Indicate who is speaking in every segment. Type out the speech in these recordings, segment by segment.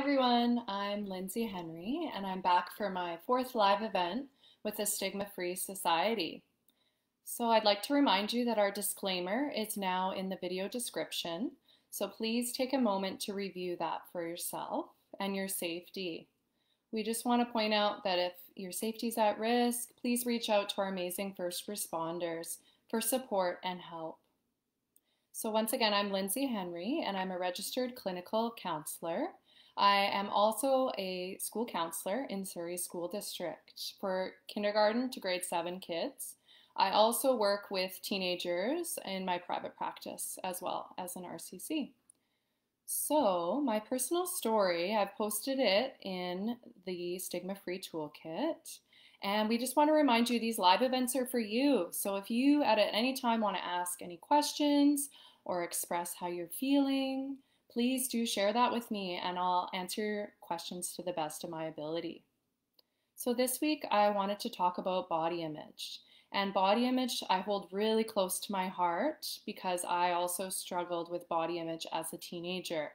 Speaker 1: everyone, I'm Lynsey Henry, and I'm back for my fourth live event with the Stigma-Free Society. So I'd like to remind you that our disclaimer is now in the video description, so please take a moment to review that for yourself and your safety. We just want to point out that if your safety is at risk, please reach out to our amazing first responders for support and help. So once again, I'm Lynsey Henry, and I'm a registered clinical counselor. I am also a school counselor in Surrey School District for kindergarten to grade 7 kids. I also work with teenagers in my private practice as well as an RCC. So my personal story, I've posted it in the Stigma-Free Toolkit. And we just want to remind you these live events are for you. So if you at any time want to ask any questions or express how you're feeling, please do share that with me and I'll answer your questions to the best of my ability. So this week I wanted to talk about body image. And body image I hold really close to my heart because I also struggled with body image as a teenager.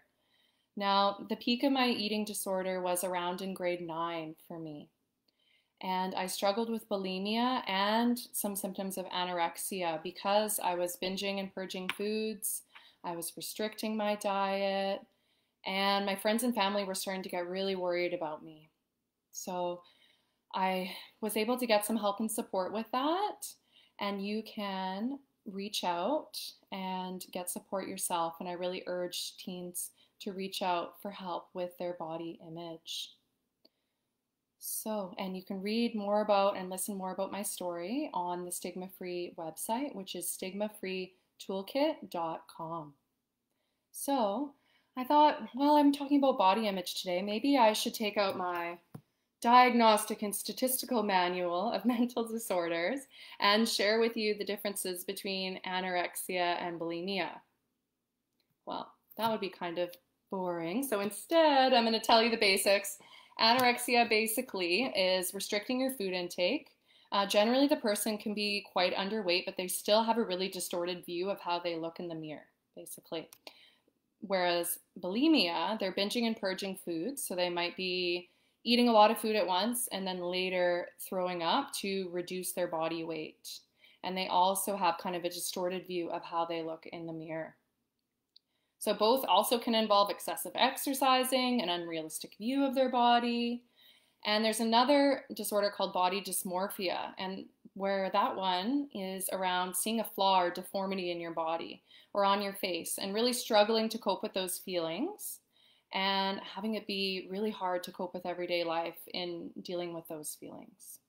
Speaker 1: Now, the peak of my eating disorder was around in grade 9 for me. And I struggled with bulimia and some symptoms of anorexia because I was binging and purging foods, I was restricting my diet, and my friends and family were starting to get really worried about me. So I was able to get some help and support with that, and you can reach out and get support yourself, and I really urge teens to reach out for help with their body image. So, and you can read more about and listen more about my story on the Stigma-Free website, which is stigmafreetoolkit.com. So, I thought, well, I'm talking about body image today. Maybe I should take out my Diagnostic and Statistical Manual of Mental Disorders and share with you the differences between anorexia and bulimia. Well, that would be kind of boring. So instead, I'm going to tell you the basics. Anorexia basically is restricting your food intake. Generally, the person can be quite underweight, but they still have a really distorted view of how they look in the mirror, basically. Whereas bulimia, they're binging and purging foods, so they might be eating a lot of food at once and then later throwing up to reduce their body weight. And they also have kind of a distorted view of how they look in the mirror. So both also can involve excessive exercising, an unrealistic view of their body. And there's another disorder called body dysmorphia, and where that one is around seeing a flaw or deformity in your body or on your face and really struggling to cope with those feelings and having it be really hard to cope with everyday life in dealing with those feelings.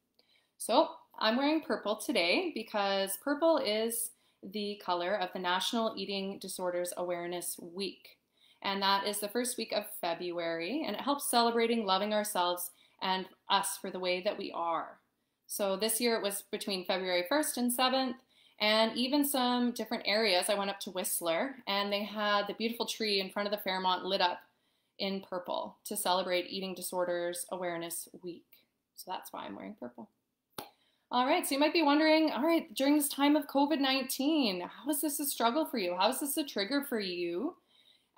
Speaker 1: So I'm wearing purple today because purple is the color of the National Eating Disorders Awareness Week. And that is the first week of February, and it helps celebrating loving ourselves and us for the way that we are. So this year it was between February 1st and 7th, and even some different areas. I went up to Whistler, and they had the beautiful tree in front of the Fairmont lit up in purple to celebrate Eating Disorders Awareness Week. So that's why I'm wearing purple. All right, so you might be wondering, all right, during this time of COVID-19, how is this a struggle for you? How is this a trigger for you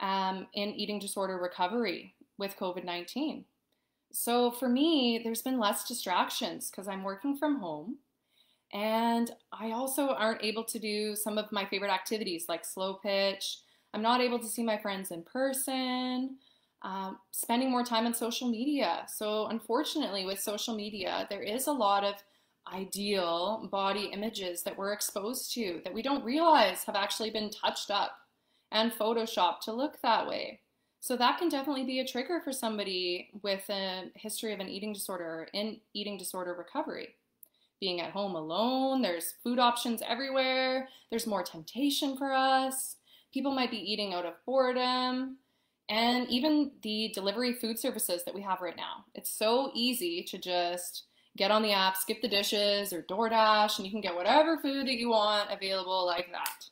Speaker 1: in eating disorder recovery with COVID-19? So for me, there's been less distractions because I'm working from home, and I also aren't able to do some of my favorite activities like slow pitch. I'm not able to see my friends in person, spending more time on social media. So unfortunately with social media, there is a lot of ideal body images that we're exposed to that we don't realize have actually been touched up and photoshopped to look that way. So that can definitely be a trigger for somebody with a history of an eating disorder or in eating disorder recovery. Being at home alone, there's food options everywhere, there's more temptation for us, people might be eating out of boredom, and even the delivery food services that we have right now. It's so easy to just get on the app, skip the dishes or DoorDash, and you can get whatever food that you want available like that.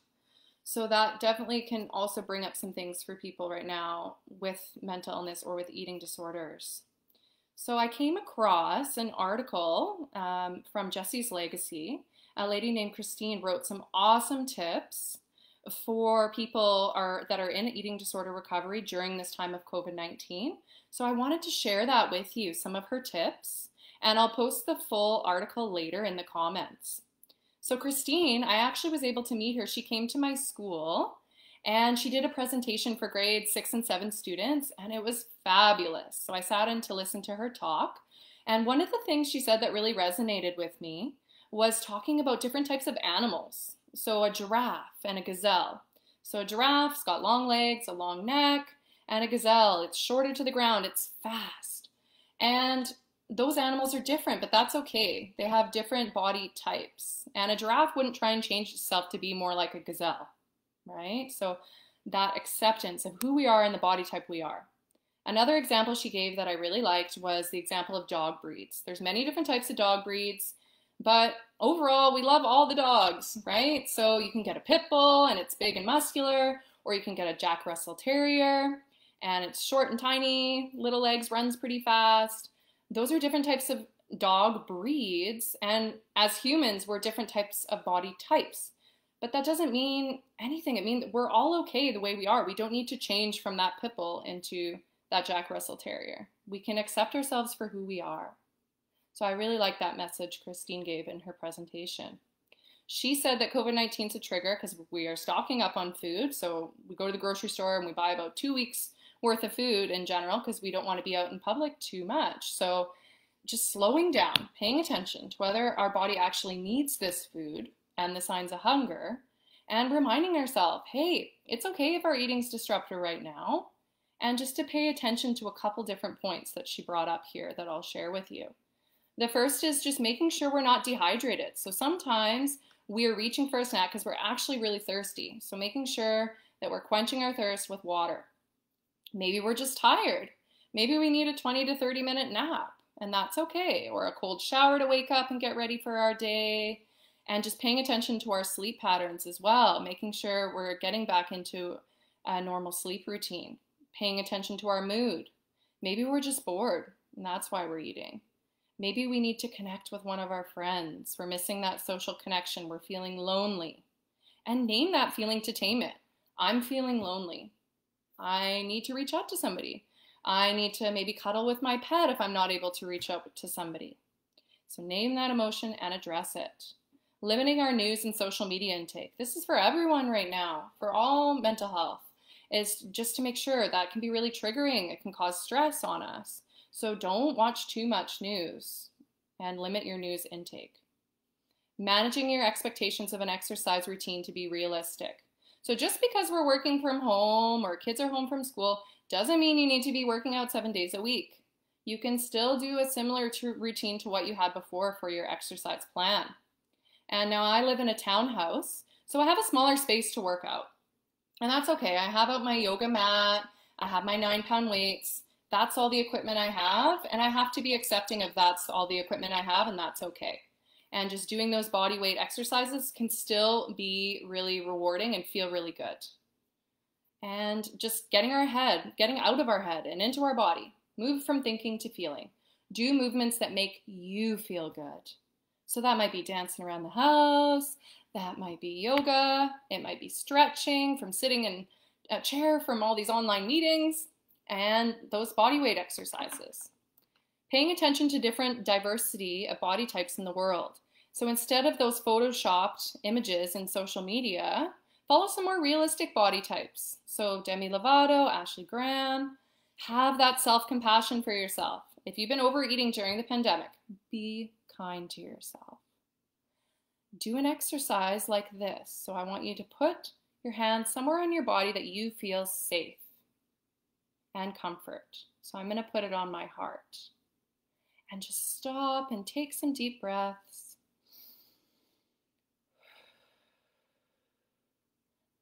Speaker 1: So that definitely can also bring up some things for people right now with mental illness or with eating disorders. So I came across an article from Jesse's Legacy. A lady named Christine wrote some awesome tips for people that are in eating disorder recovery during this time of COVID-19. So I wanted to share that with you, some of her tips, and I'll post the full article later in the comments. So Christine, I actually was able to meet her. She came to my school and she did a presentation for grade 6 and 7 students, and it was fabulous. So I sat in to listen to her talk. And one of the things she said that really resonated with me was talking about different types of animals. So a giraffe and a gazelle. So a giraffe's got long legs, a long neck, and a gazelle, it's shorter to the ground, it's fast. And those animals are different, but that's okay. They have different body types. And a giraffe wouldn't try and change itself to be more like a gazelle, right? So that acceptance of who we are and the body type we are. Another example she gave that I really liked was the example of dog breeds. There's many different types of dog breeds, but overall we love all the dogs, right? So you can get a pit bull and it's big and muscular, or you can get a Jack Russell Terrier and it's short and tiny, little legs, runs pretty fast. Those are different types of dog breeds, and as humans, we're different types of body types. But that doesn't mean anything. It means we're all okay the way we are. We don't need to change from that pit bull into that Jack Russell Terrier. We can accept ourselves for who we are. So I really like that message Christine gave in her presentation. She said that COVID-19 is a trigger because we are stocking up on food. So we go to the grocery store and we buy about 2 weeks worth of food in general because we don't want to be out in public too much. So just slowing down, paying attention to whether our body actually needs this food and the signs of hunger, and reminding ourselves, hey, it's okay if our eating's disrupted right now, and just to pay attention to a couple different points that she brought up here that I'll share with you. The first is just making sure we're not dehydrated. So sometimes we are reaching for a snack because we're actually really thirsty. So making sure that we're quenching our thirst with water. Maybe we're just tired. Maybe we need a 20 to 30 minute nap, and that's okay. Or a cold shower to wake up and get ready for our day. And just paying attention to our sleep patterns as well, making sure we're getting back into a normal sleep routine. Paying attention to our mood. Maybe we're just bored, and that's why we're eating. Maybe we need to connect with one of our friends. We're missing that social connection. We're feeling lonely. And name that feeling to tame it. I'm feeling lonely. I need to reach out to somebody. I need to maybe cuddle with my pet if I'm not able to reach out to somebody. So name that emotion and address it. Limiting our news and social media intake. This is for everyone right now, for all mental health, is just to make sure that can be really triggering. It can cause stress on us. So don't watch too much news and limit your news intake. Managing your expectations of an exercise routine to be realistic. So just because we're working from home or kids are home from school doesn't mean you need to be working out 7 days a week. You can still do a similar routine to what you had before for your exercise plan. And now I live in a townhouse, so I have a smaller space to work out. And that's okay. I have out my yoga mat, I have my 9-pound weights. That's all the equipment I have, and I have to be accepting of that's all the equipment I have, and that's okay. And just doing those body weight exercises can still be really rewarding and feel really good. And just getting out of our head and into our body. Move from thinking to feeling. Do movements that make you feel good. So that might be dancing around the house, that might be yoga, it might be stretching from sitting in a chair from all these online meetings, and those body weight exercises. Paying attention to different diversity of body types in the world. So instead of those photoshopped images in social media, follow some more realistic body types. So Demi Lovato, Ashley Graham, have that self-compassion for yourself. If you've been overeating during the pandemic, be kind to yourself. Do an exercise like this. So I want you to put your hand somewhere on your body that you feel safe and comfort. So I'm going to put it on my heart. And just stop and take some deep breaths.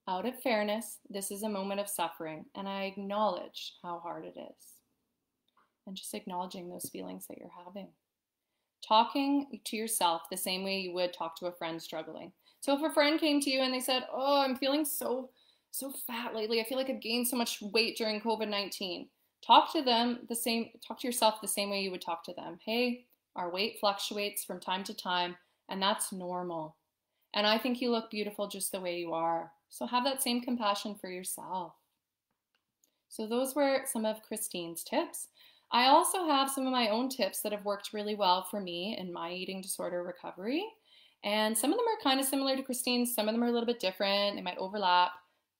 Speaker 1: Out of fairness, this is a moment of suffering, and I acknowledge how hard it is. And just acknowledging those feelings that you're having. Talking to yourself the same way you would talk to a friend struggling. So if a friend came to you and they said, oh, I'm feeling so fat lately. I feel like I've gained so much weight during COVID-19. Talk to yourself the same way you would talk to them. Hey, our weight fluctuates from time to time, and that's normal. And I think you look beautiful just the way you are. So have that same compassion for yourself. So those were some of Christine's tips. I also have some of my own tips that have worked really well for me in my eating disorder recovery. And some of them are kind of similar to Christine's, some of them are a little bit different, they might overlap,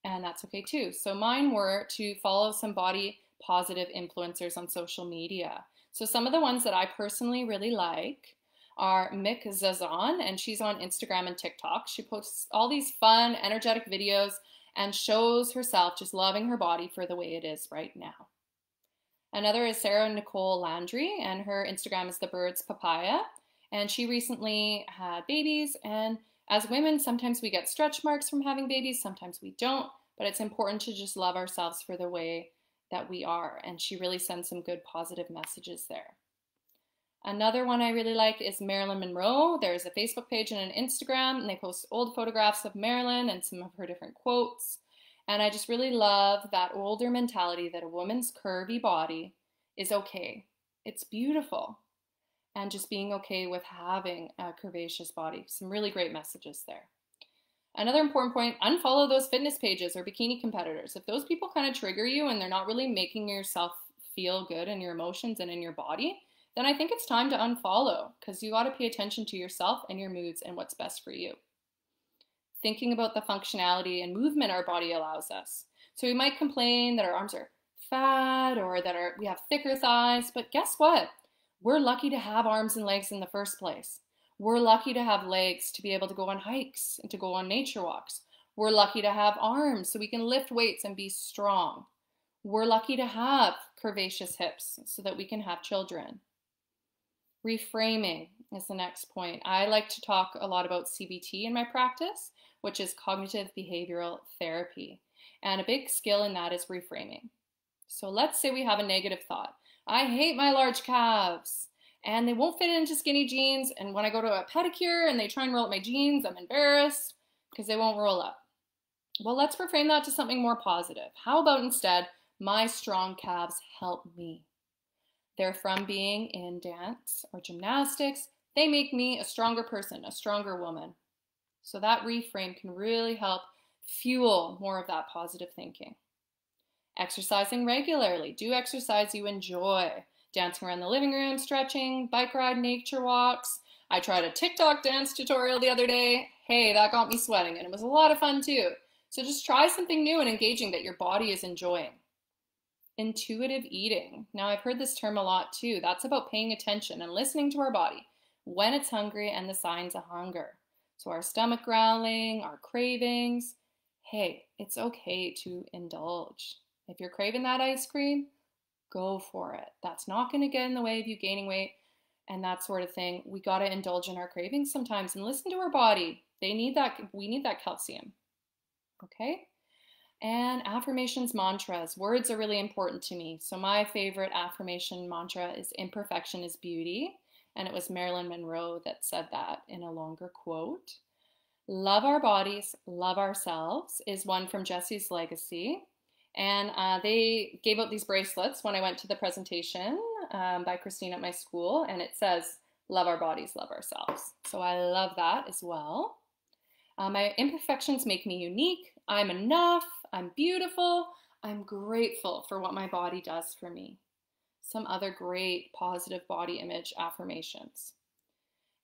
Speaker 1: and that's okay too. So mine were to follow some body positive influencers on social media. So some of the ones that I personally really like are Mick Zazan, and she's on Instagram and TikTok. She posts all these fun, energetic videos and shows herself just loving her body for the way it is right now. Another is Sarah Nicole Landry, and her Instagram is The Birds Papaya. And she recently had babies, and as women, sometimes we get stretch marks from having babies, sometimes we don't, but it's important to just love ourselves for the way that we are. And she really sends some good positive messages there. Another one I really like is Marilyn Monroe. There's a Facebook page and an Instagram, and they post old photographs of Marilyn and some of her different quotes. And I just really love that older mentality that a woman's curvy body is okay. It's beautiful. And just being okay with having a curvaceous body. Some really great messages there. Another important point, unfollow those fitness pages or bikini competitors. If those people kind of trigger you and they're not really making yourself feel good in your emotions and in your body, then I think it's time to unfollow, because you got to pay attention to yourself and your moods and what's best for you. Thinking about the functionality and movement our body allows us. So we might complain that our arms are fat or that we have thicker thighs, but guess what? We're lucky to have arms and legs in the first place. We're lucky to have legs to be able to go on hikes and to go on nature walks. We're lucky to have arms so we can lift weights and be strong. We're lucky to have curvaceous hips so that we can have children. Reframing is the next point. I like to talk a lot about CBT in my practice, which is cognitive behavioral therapy. And a big skill in that is reframing. So let's say we have a negative thought. I hate my large calves and they won't fit into skinny jeans. And when I go to a pedicure and they try and roll up my jeans, I'm embarrassed because they won't roll up. Well, let's reframe that to something more positive. How about instead, my strong calves help me? They're from being in dance or gymnastics. They make me a stronger person, a stronger woman. So that reframe can really help fuel more of that positive thinking. Exercising regularly. Do exercise you enjoy. Dancing around the living room, stretching, bike ride, nature walks. I tried a TikTok dance tutorial the other day. Hey, that got me sweating, and it was a lot of fun too. So just try something new and engaging that your body is enjoying. Intuitive eating. Now, I've heard this term a lot too. That's about paying attention and listening to our body when it's hungry and the signs of hunger. So our stomach growling, our cravings. Hey, it's okay to indulge. If you're craving that ice cream, go for it. That's not going to get in the way of you gaining weight and that sort of thing. We got to indulge in our cravings sometimes and listen to our body. They need that. We need that calcium. Okay? And affirmations, mantras. Words are really important to me. So my favorite affirmation mantra is imperfection is beauty. And it was Marilyn Monroe that said that in a longer quote. Love our bodies, love ourselves is one from Jesse's Legacy. And they gave out these bracelets when I went to the presentation by Christine at my school. And it says, love our bodies, love ourselves. So I love that as well. My imperfections make me unique. I'm enough. I'm beautiful. I'm grateful for what my body does for me. Some other great positive body image affirmations.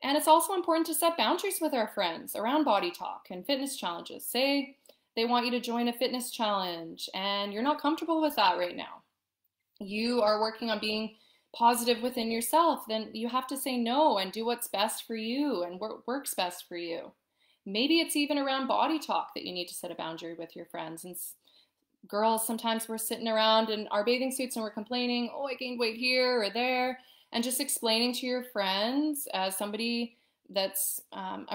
Speaker 1: And it's also important to set boundaries with our friends around body talk and fitness challenges. Say they want you to join a fitness challenge and you're not comfortable with that right now. You are working on being positive within yourself. Then you have to say no and do what's best for you and what works best for you. Maybe it's even around body talk that you need to set a boundary with your friends. And girls, sometimes we're sitting around in our bathing suits and we're complaining, oh, I gained weight here or there. And just explaining to your friends as somebody that's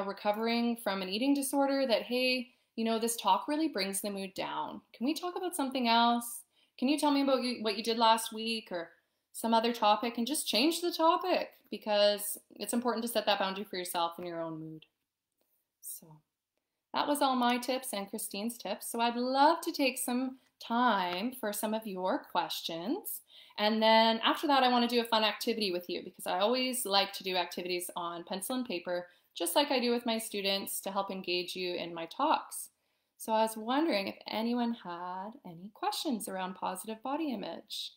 Speaker 1: recovering from an eating disorder that, hey, you know, this talk really brings the mood down. Can we talk about something else? Can you tell me about what you did last week or some other topic? And just change the topic because it's important to set that boundary for yourself and your own mood. So that was all my tips and Christine's tips. So I'd love to take some time for some of your questions. And then after that, I want to do a fun activity with you because I always like to do activities on pencil and paper, just like I do with my students to help engage you in my talks. So I was wondering if anyone had any questions around positive body image.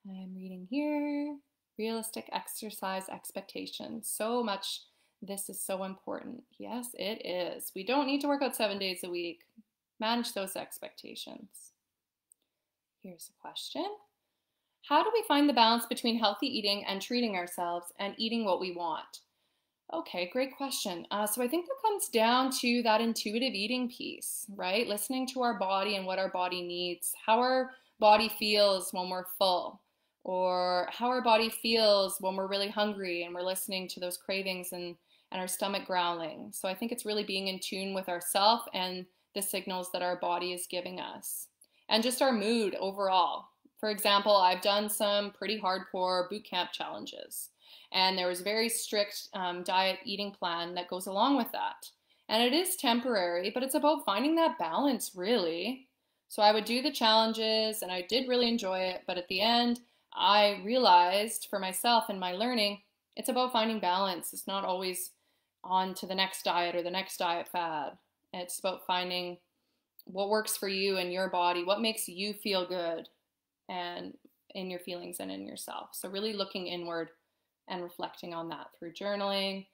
Speaker 1: I'm reading here, realistic exercise expectations. So much, this is so important. Yes, it is. We don't need to work out 7 days a week. Manage those expectations. Here's a question. How do we find the balance between healthy eating and treating ourselves and eating what we want? Okay, great question. So I think that comes down to that intuitive eating piece, right? Listening to our body and what our body needs, how our body feels when we're full, or how our body feels when we're really hungry and we're listening to those cravings and our stomach growling. So I think it's really being in tune with ourself and the signals that our body is giving us, and just our mood overall. For example, I've done some pretty hardcore boot camp challenges, and there was a very strict diet eating plan that goes along with that. And it is temporary, but it's about finding that balance, really. So I would do the challenges, and I did really enjoy it, but at the end, I realized for myself and my learning, it's about finding balance. It's not always on to the next diet or the next diet fad. It's about finding what works for you and your body, what makes you feel good and in your feelings and in yourself. So really looking inward and reflecting on that through journaling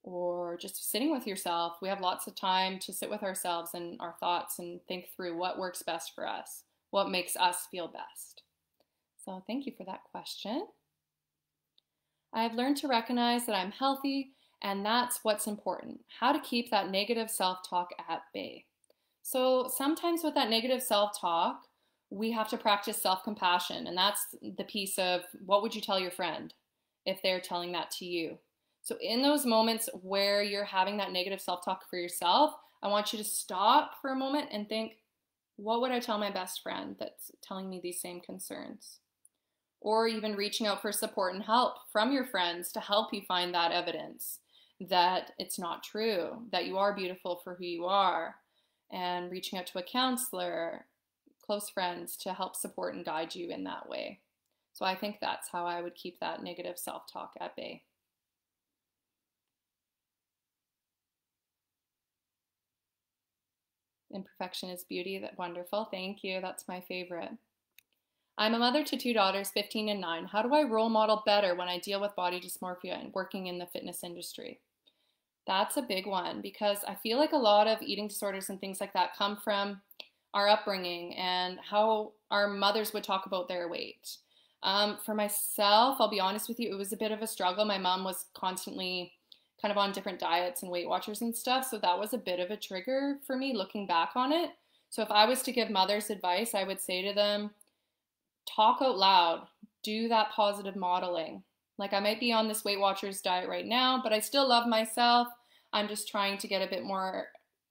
Speaker 1: or just sitting with yourself. We have lots of time to sit with ourselves and our thoughts and think through what works best for us, what makes us feel best. So thank you for that question. I've learned to recognize that I'm healthy, and that's what's important. How to keep that negative self-talk at bay. So sometimes with that negative self-talk, we have to practice self-compassion, and that's the piece of what would you tell your friend if they're telling that to you. So in those moments where you're having that negative self-talk for yourself, I want you to stop for a moment and think, what would I tell my best friend that's telling me these same concerns? Or even reaching out for support and help from your friends to help you find that evidence that it's not true, that you are beautiful for who you are, and reaching out to a counselor, close friends to help support and guide you in that way. So I think that's how I would keep that negative self-talk at bay. Imperfection is beauty. That's wonderful. Thank you. That's my favorite. I'm a mother to 2 daughters, 15 and 9. How do I role model better when I deal with body dysmorphia and working in the fitness industry? That's a big one because I feel like a lot of eating disorders and things like that come from our upbringing and how our mothers would talk about their weight. For myself, I'll be honest with you, it was a bit of a struggle. My mom was constantly kind of on different diets and Weight Watchers and stuff, so that was a bit of a trigger for me looking back on it. So if I was to give mothers advice, I would say to them, talk out loud, do that positive modeling. Like I might be on this Weight Watchers diet right now, but I still love myself. I'm just trying to get a bit more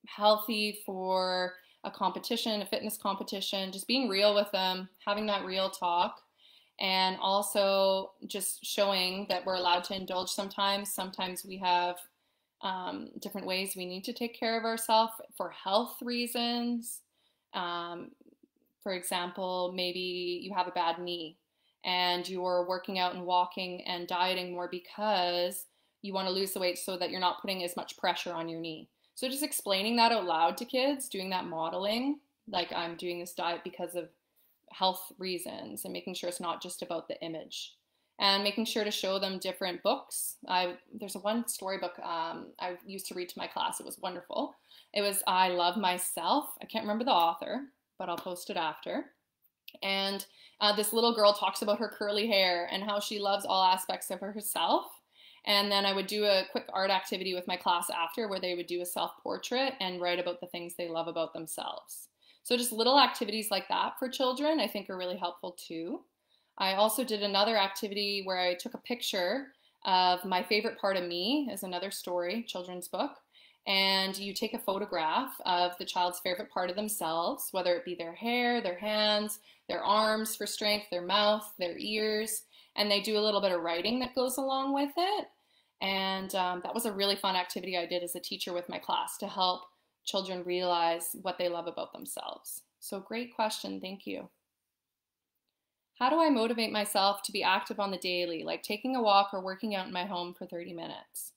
Speaker 1: healthy for a competition, a fitness competition, just being real with them, having that real talk, and also just showing that we're allowed to indulge sometimes. Sometimes we have different ways we need to take care of ourselves for health reasons. For example, maybe you have a bad knee and you're working out and walking and dieting more because you want to lose the weight so that you're not putting as much pressure on your knee. So just explaining that out loud to kids, doing that modeling, like I'm doing this diet because of health reasons, and making sure it's not just about the image. And making sure to show them different books. There's one storybook I used to read to my class. It was wonderful. It was I Love Myself. I can't remember the author, but I'll post it after. And this little girl talks about her curly hair and how she loves all aspects of herself. And then I would do a quick art activity with my class after where they would do a self-portrait and write about the things they love about themselves. So just little activities like that for children I think are really helpful too. I also did another activity where I took a picture of my favorite part of me, as another story, children's book, and you take a photograph of the child's favorite part of themselves, whether it be their hair, their hands, their arms for strength, their mouth, their ears, and they do a little bit of writing that goes along with it. And that was a really fun activity I did as a teacher with my class to help children realize what they love about themselves. So great question, thank you. How do I motivate myself to be active on the daily, like taking a walk or working out in my home for 30 minutes?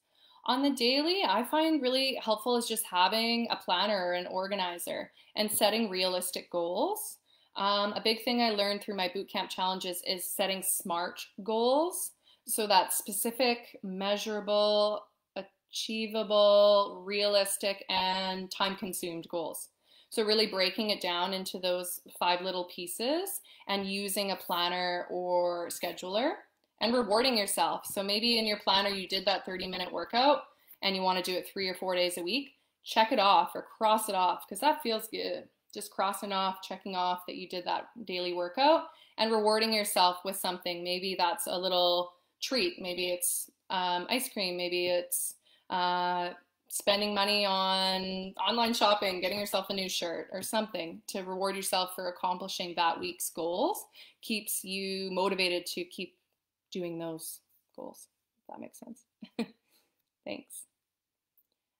Speaker 1: On the daily, I find really helpful is just having a planner or an organizer and setting realistic goals. A big thing I learned through my bootcamp challenges is setting SMART goals. So that's specific, measurable, achievable, realistic, and time consumed goals. So really breaking it down into those 5 little pieces and using a planner or scheduler and rewarding yourself. So maybe in your planner you did that 30-minute workout and you want to do it 3 or 4 days a week. Check it off or cross it off because that feels good. Just crossing off, checking off that you did that daily workout and rewarding yourself with something. Maybe that's a little treat. Maybe it's ice cream. Maybe it's spending money on online shopping, getting yourself a new shirt or something to reward yourself for accomplishing that week's goals. Keeps you motivated to keep doing those goals, if that makes sense. Thanks.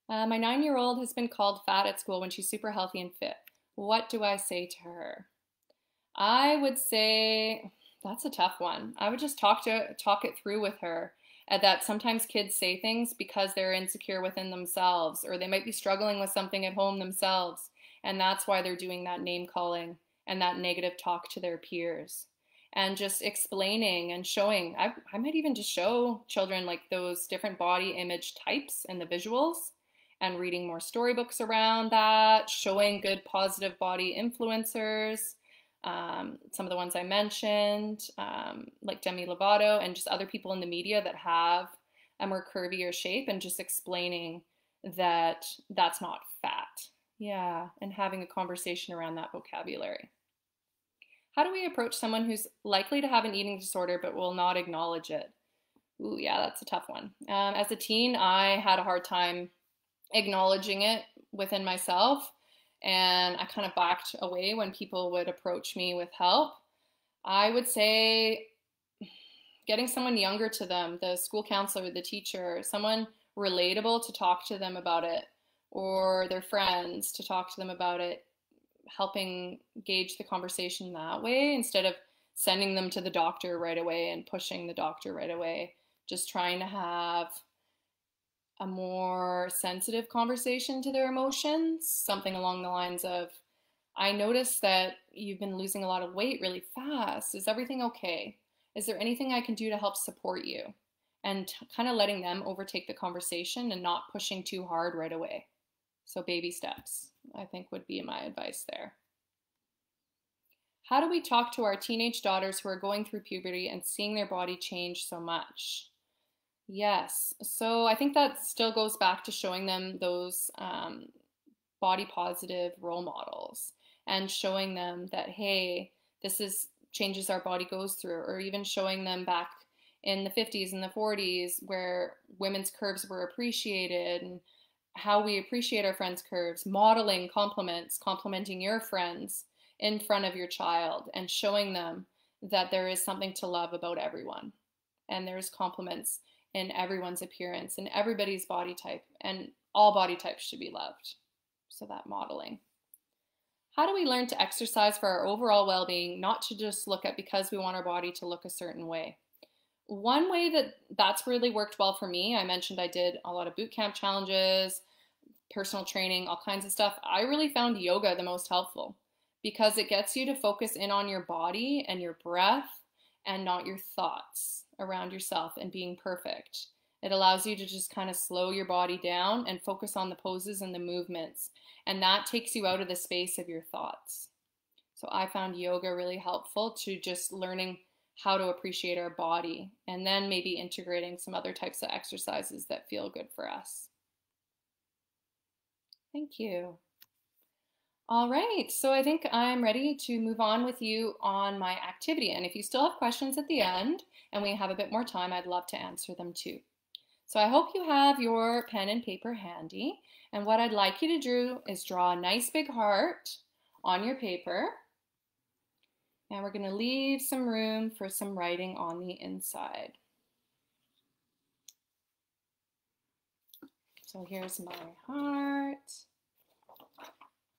Speaker 1: My 9-year-old has been called fat at school when she's super healthy and fit. What do I say to her? I would say that's a tough one. I would just talk it through with her. That sometimes kids say things because they're insecure within themselves, or they might be struggling with something at home themselves, and that's why they're doing that name calling and that negative talk to their peers. And just explaining and showing, I might even just show children like those different body image types and the visuals, and reading more storybooks around that, showing good positive body influencers, some of the ones I mentioned, like Demi Lovato and just other people in the media that have a more curvier shape, and just explaining that that's not fat. Yeah, and having a conversation around that vocabulary. How do we approach someone who's likely to have an eating disorder but will not acknowledge it? Ooh, yeah, that's a tough one. As a teen, I had a hard time acknowledging it within myself, and I kind of backed away when people would approach me with help. I would say getting someone younger to them, the school counselor, the teacher, someone relatable to talk to them about it, or their friends to talk to them about it, helping gauge the conversation that way instead of sending them to the doctor right away and pushing the doctor right away. Just trying to have a more sensitive conversation to their emotions, something along the lines of, I noticed that you've been losing a lot of weight really fast. Is everything okay? Is there anything I can do to help support you? And kind of letting them overtake the conversation and not pushing too hard right away. So baby steps, I think, would be my advice there. How do we talk to our teenage daughters who are going through puberty and seeing their body change so much? Yes, so I think that still goes back to showing them those body positive role models and showing them that, hey, this is changes our body goes through, or even showing them back in the 50s and the 40s where women's curves were appreciated and how we appreciate our friends' curves, modeling compliments, complimenting your friends in front of your child and showing them that there is something to love about everyone. And there's compliments in everyone's appearance and everybody's body type, and all body types should be loved. So that modeling. How do we learn to exercise for our overall well-being, not to just look at because we want our body to look a certain way? One way that's really worked well for me, I mentioned I did a lot of boot camp challenges, personal training, all kinds of stuff. I really found yoga the most helpful because it gets you to focus in on your body and your breath and not your thoughts around yourself and being perfect. It allows you to just kind of slow your body down and focus on the poses and the movements. And that takes you out of the space of your thoughts. So I found yoga really helpful to just learning how to appreciate our body, and then maybe integrating some other types of exercises that feel good for us. Thank you. All right, so I think I'm ready to move on with you on my activity. And if you still have questions at the end and we have a bit more time, I'd love to answer them too. So I hope you have your pen and paper handy. And what I'd like you to do is draw a nice big heart on your paper. And we're going to leave some room for some writing on the inside. So here's my heart.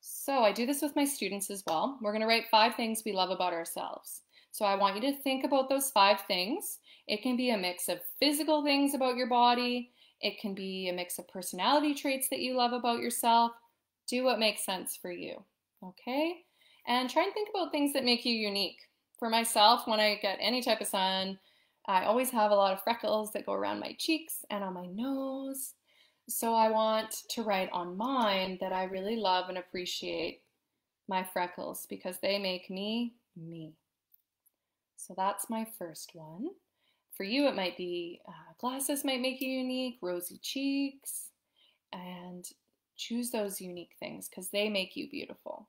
Speaker 1: So I do this with my students as well. We're going to write 5 things we love about ourselves. So I want you to think about those 5 things. It can be a mix of physical things about your body. It can be a mix of personality traits that you love about yourself. Do what makes sense for you, okay? And try and think about things that make you unique. For myself, when I get any type of sun, I always have a lot of freckles that go around my cheeks and on my nose. So I want to write on mine that I really love and appreciate my freckles because they make me me. So that's my first one. For you, it might be glasses might make you unique, rosy cheeks, and choose those unique things because they make you beautiful.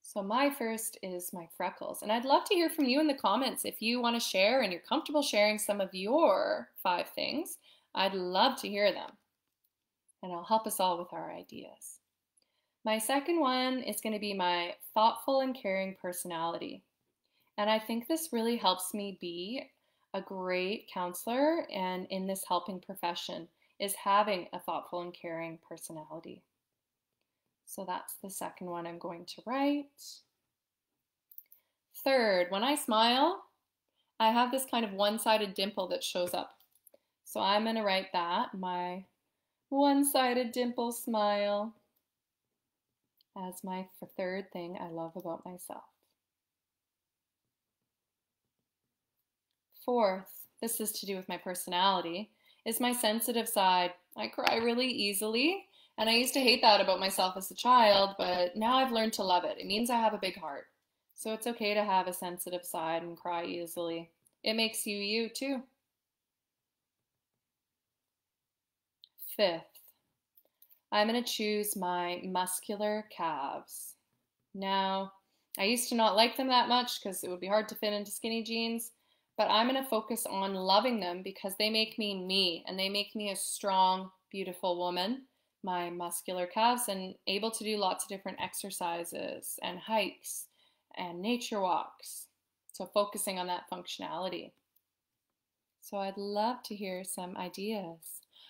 Speaker 1: So my first is my freckles. And I'd love to hear from you in the comments if you want to share and you're comfortable sharing some of your 5 things. I'd love to hear them. And it'll help us all with our ideas. My second one is going to be my thoughtful and caring personality. And I think this really helps me be a great counselor and in this helping profession is having a thoughtful and caring personality. So that's the second one I'm going to write. Third, when I smile, I have this kind of one-sided dimple that shows up. So I'm going to write that, my one-sided dimple smile, as my third thing I love about myself. Fourth, this is to do with my personality, is my sensitive side. I cry really easily. And I used to hate that about myself as a child, but now I've learned to love it. It means I have a big heart. So it's okay to have a sensitive side and cry easily. It makes you you too. Fifth, I'm going to choose my muscular calves. Now, I used to not like them that much because it would be hard to fit into skinny jeans, but I'm going to focus on loving them because they make me me and they make me a strong, beautiful woman. My muscular calves and able to do lots of different exercises and hikes and nature walks. So focusing on that functionality. So I'd love to hear some ideas.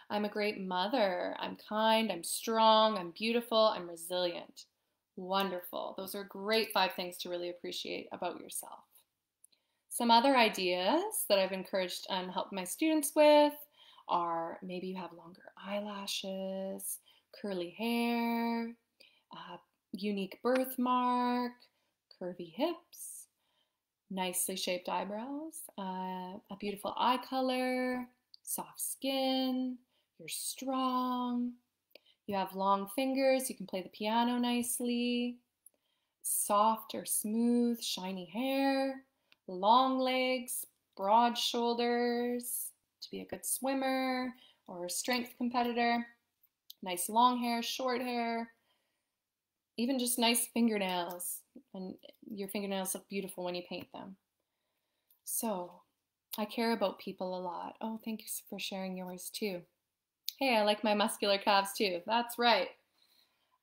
Speaker 1: I'm a great mother. I'm kind, I'm strong, I'm beautiful, I'm resilient. Wonderful. Those are great 5 things to really appreciate about yourself. Some other ideas that I've encouraged and helped my students with are maybe you have longer eyelashes, curly hair, unique birthmark, curvy hips, nicely shaped eyebrows, a beautiful eye color, soft skin, you're strong, you have long fingers, you can play the piano nicely, soft or smooth, shiny hair, long legs, broad shoulders, to be a good swimmer or a strength competitor, nice long hair, short hair, even just nice fingernails, and your fingernails look beautiful when you paint them. So I care about people a lot. Oh, thanks for sharing yours too. Hey, I like my muscular calves too. That's right.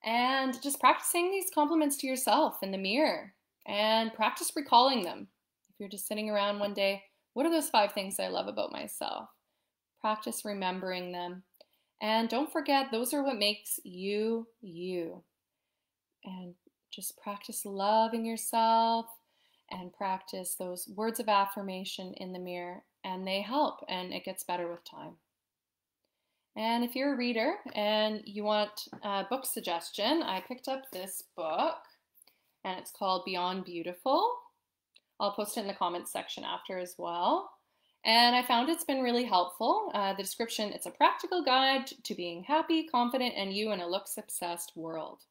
Speaker 1: And just practicing these compliments to yourself in the mirror and practice recalling them. If you're just sitting around one day, what are those 5 things I love about myself? Practice remembering them. And don't forget, those are what makes you, you. And just practice loving yourself and practice those words of affirmation in the mirror. And they help, and it gets better with time. And if you're a reader and you want a book suggestion, I picked up this book, and it's called Beyond Beautiful. I'll post it in the comments section after as well. And I found it's been really helpful. The description, it's a practical guide to being happy, confident, and you in a looks-obsessed world.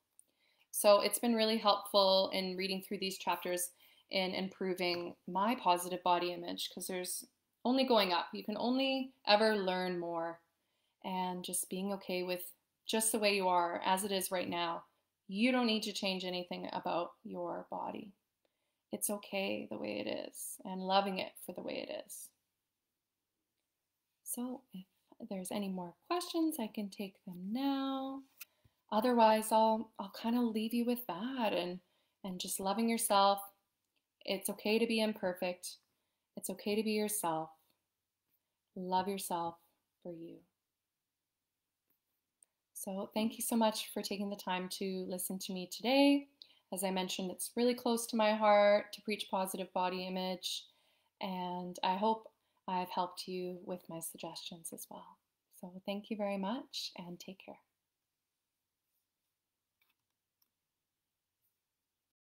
Speaker 1: So it's been really helpful in reading through these chapters in improving my positive body image because there's only going up. You can only ever learn more. And just being okay with just the way you are as it is right now. You don't need to change anything about your body. It's okay the way it is and loving it for the way it is. So if there's any more questions, I can take them now. Otherwise, I'll kind of leave you with that and just loving yourself. It's okay to be imperfect. It's okay to be yourself. Love yourself for you. So thank you so much for taking the time to listen to me today. As I mentioned, it's really close to my heart to preach positive body image, and I hope I've helped you with my suggestions as well. So thank you very much and take care.